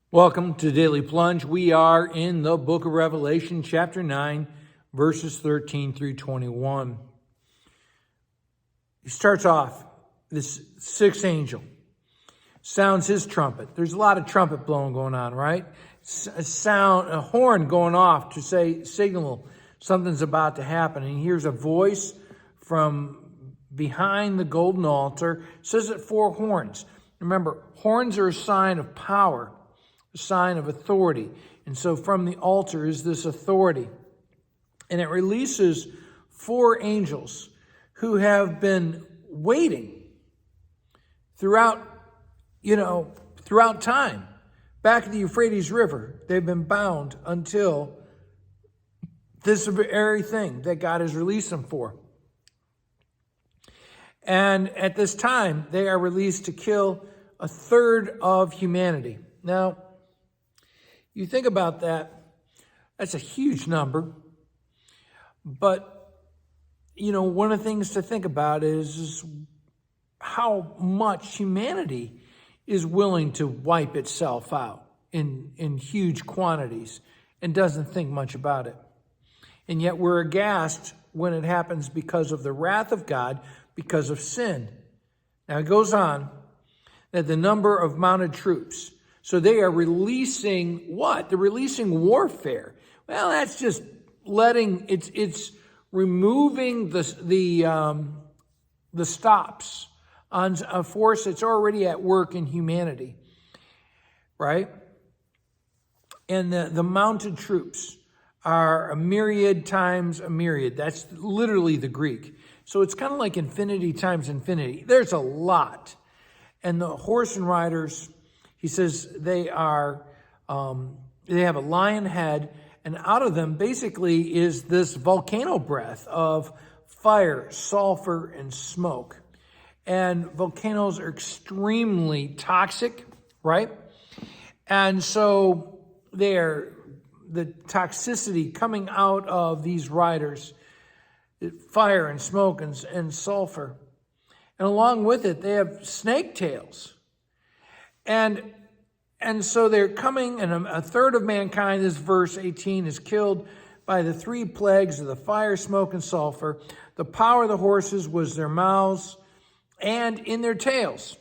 Welcome to Daily Plunge. We are in the book of Revelation, chapter 9, verses 13 through 21. He starts off, this sixth angel sounds his trumpet. There's a lot of trumpet blowing going on, right? A horn going off to signal something's about to happen. And he hears a voice from behind the golden altar. It says it 4 horns. Remember, horns are a sign of power, a sign of authority. And so from the altar is this authority. And it releases 4 angels who have been waiting throughout time. Back at the Euphrates River, they've been bound until this very thing that God has released them for. And at this time, they are released to kill 1/3 of humanity. Now, you think about that, that's a huge number. But, one of the things to think about is how much humanity is willing to wipe itself out in huge quantities and doesn't think much about it. And yet we're aghast when it happens because of the wrath of God, because of sin. Now it goes on that the number of mounted troops, so they are releasing what? They're releasing warfare. Well, that's just it's removing the stops on a force that's already at work in humanity, right? And the mounted troops are a myriad times a myriad. That's literally the Greek. So it's kind of like infinity times infinity. There's a lot. And the horse and riders, he says they have a lion head, and out of them basically is this volcano breath of fire, sulfur, and smoke. And volcanoes are extremely toxic, right? And so the toxicity coming out of these riders, fire and smoke and sulfur. And along with it, they have snake tails. And so they're coming, and 1/3 of mankind, this verse 18, is killed by the 3 plagues of the fire, smoke, and sulfur. The power of the horses was their mouths and in their tails.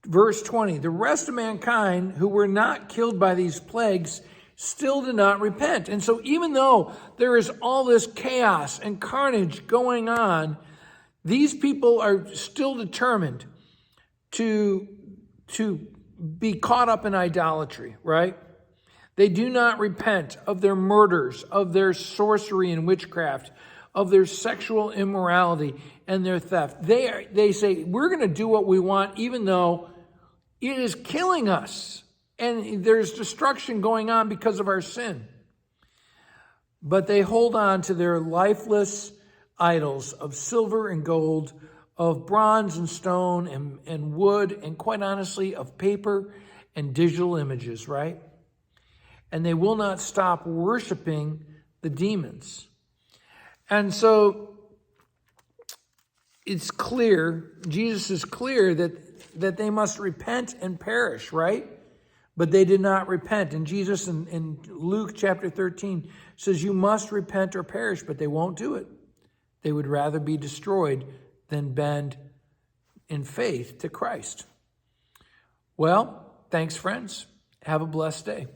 Verse 20, the rest of mankind who were not killed by these plagues still did not repent. And so even though there is all this chaos and carnage going on, these people are still determined to be caught up in idolatry, right? They do not repent of their murders, of their sorcery and witchcraft, of their sexual immorality and their theft. They say, we're going to do what we want, even though it is killing us. And there's destruction going on because of our sin. But they hold on to their lifeless idols of silver and gold, of bronze and stone and wood, and quite honestly, of paper and digital images, right? And they will not stop worshiping the demons. And so it's clear, Jesus is clear that they must repent and perish, right? But they did not repent. And Jesus in Luke chapter 13 says, you must repent or perish, but they won't do it. They would rather be destroyed than bend in faith to Christ. Well, thanks, friends. Have a blessed day.